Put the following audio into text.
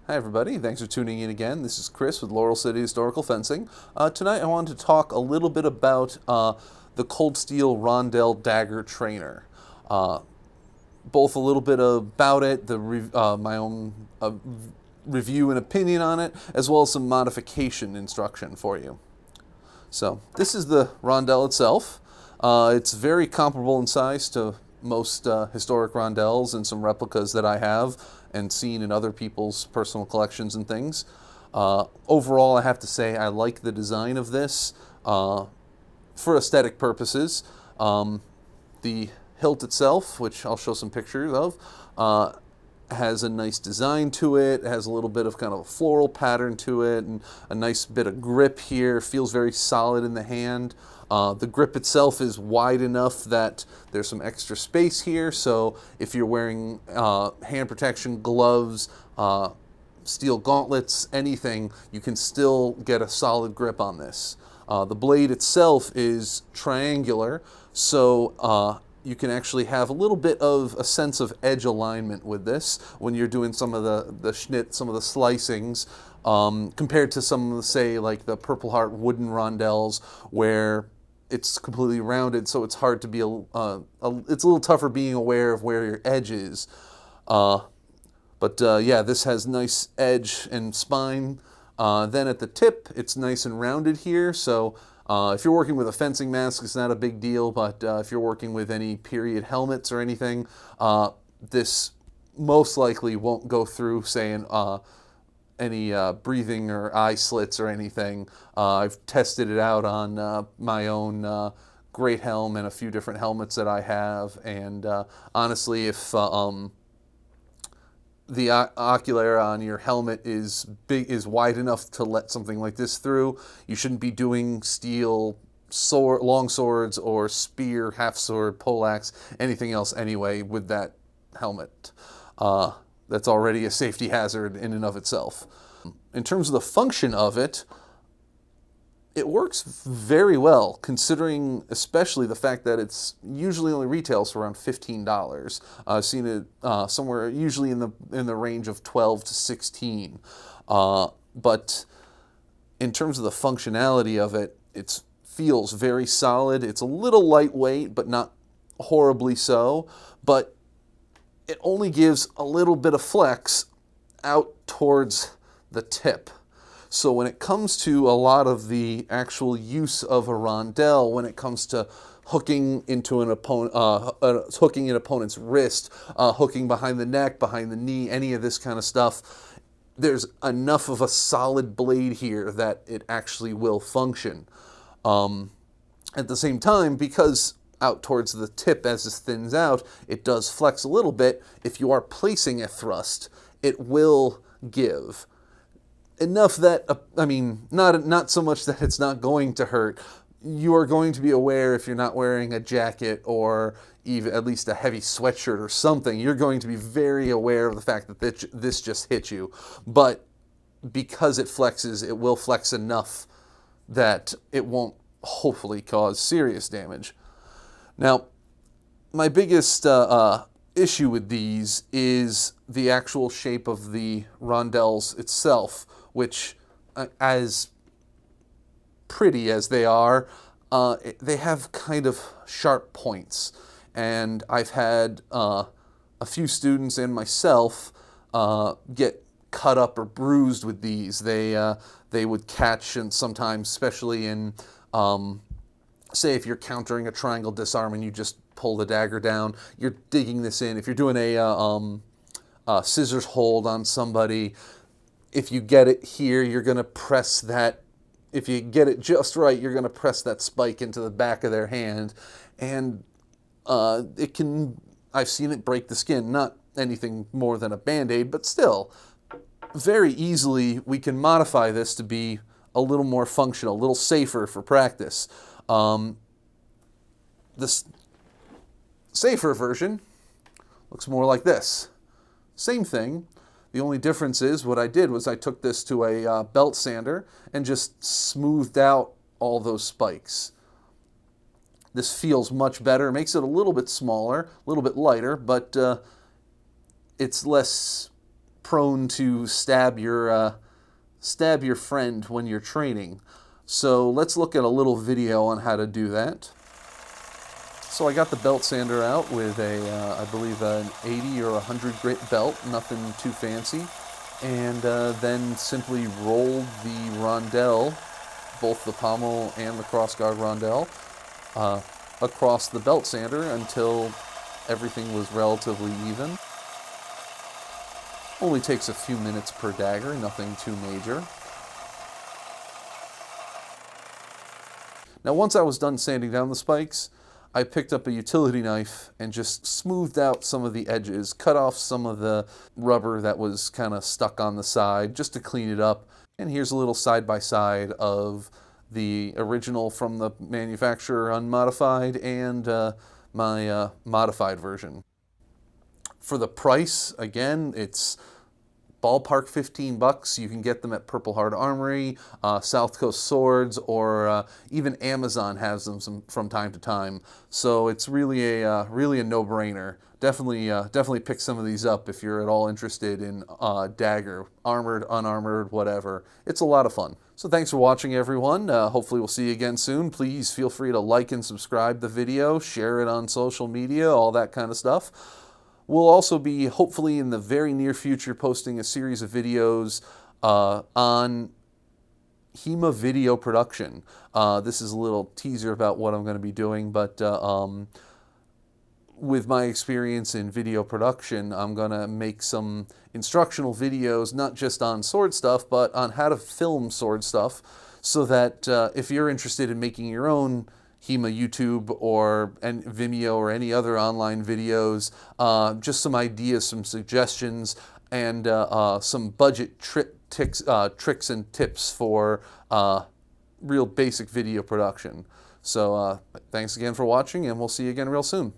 Hi everybody, thanks for tuning in again. This is Chris with Laurel City Historical Fencing. Tonight I wanted to talk a little bit about the Cold Steel Rondel Dagger Trainer. Both a little bit about it, my own review and opinion on it, as well as some modification instruction for you. So this is the Rondell itself. It's very comparable in size to most historic rondels and some replicas that I have and seen in other people's personal collections and things. Overall, I have to say I like the design of this for aesthetic purposes. The hilt itself, which I'll show some pictures of, has a nice design to it. It has a little bit of kind of a floral pattern to it and a nice bit of grip here. Feels very solid in the hand. The grip itself is wide enough that there's some extra space here, so if you're wearing hand protection, gloves, steel gauntlets, anything, you can still get a solid grip on this. The blade itself is triangular, so you can actually have a little bit of a sense of edge alignment with this when you're doing some of the schnitt, some of the slicings, compared to some of the, say, like the Purpleheart wooden rondels where it's completely rounded, so it's hard to be it's a little tougher being aware of where your edge is. Yeah, this has nice edge and spine. Then at the tip, it's nice and rounded here, so if you're working with a fencing mask, it's not a big deal, but if you're working with any period helmets or anything, this most likely won't go through, say, any breathing or eye slits or anything. I've tested it out on my own great helm and a few different helmets that I have, and honestly, if the ocular on your helmet is wide enough to let something like this through, you shouldn't be doing steel long swords or spear, half sword, poleaxe, anything else anyway with that helmet. That's already a safety hazard in and of itself. In terms of the function of it, it works very well, considering especially the fact that it's usually only retails for around $15. I've seen it somewhere usually in the range of 12 to 16. But in terms of the functionality of it, it feels very solid. It's a little lightweight, but not horribly so. But it only gives a little bit of flex out towards the tip. So when it comes to a lot of the actual use of a rondel, when it comes to hooking into an opponent, hooking an opponent's wrist, hooking behind the neck, behind the knee, any of this kind of stuff, there's enough of a solid blade here that it actually will function. At the same time, because out towards the tip as this thins out, it does flex a little bit. If you are placing a thrust, it will give. Enough that, I mean, not so much that it's not going to hurt. You are going to be aware if you're not wearing a jacket or even at least a heavy sweatshirt or something. You're going to be very aware of the fact that this just hit you. But because it flexes, it will flex enough that it won't hopefully cause serious damage. Now, my biggest issue with these is the actual shape of the rondels itself, which, as pretty as they are, they have kind of sharp points. And I've had a few students and myself get cut up or bruised with these. They would catch, and sometimes, especially in, say if you're countering a triangle disarm and you just pull the dagger down, you're digging this in. If you're doing a scissors hold on somebody, if you get it here, you're going to press that. If you get it just right, you're going to press that spike into the back of their hand. And it can, I've seen it break the skin, not anything more than a Band-Aid, but still, very easily we can modify this to be a little more functional, a little safer for practice. This safer version looks more like this. Same thing. The only difference is what I did was I took this to a belt sander and just smoothed out all those spikes. This feels much better. It makes it a little bit smaller, a little bit lighter, but it's less prone to stab your friend when you're training. So let's look at a little video on how to do that. So I got the belt sander out with I believe an 80 or 100 grit belt, nothing too fancy, and then simply rolled the rondelle, both the pommel and the crossguard rondelle, across the belt sander until everything was relatively even. Only takes a few minutes per dagger, nothing too major. Now once I was done sanding down the spikes, I picked up a utility knife and just smoothed out some of the edges, cut off some of the rubber that was kind of stuck on the side just to clean it up. And here's a little side-by-side of the original from the manufacturer unmodified and my modified version. For the price, again, it's ballpark 15 bucks. You can get them at Purpleheart Armoury, South Coast Swords, or even Amazon has them from time to time. So it's really a no-brainer. Definitely pick some of these up if you're at all interested in dagger, armored, unarmored, whatever. It's a lot of fun. So thanks for watching, everyone. Hopefully we'll see you again soon. Please feel free to like and subscribe the video, share it on social media, all that kind of stuff. We'll also be, hopefully in the very near future, posting a series of videos on HEMA video production. This is a little teaser about what I'm going to be doing, but with my experience in video production, I'm going to make some instructional videos, not just on sword stuff, but on how to film sword stuff, so that if you're interested in making your own HEMA YouTube or Vimeo or any other online videos, just some ideas, some suggestions, and some budget tricks and tips for real basic video production. So thanks again for watching, and we'll see you again real soon.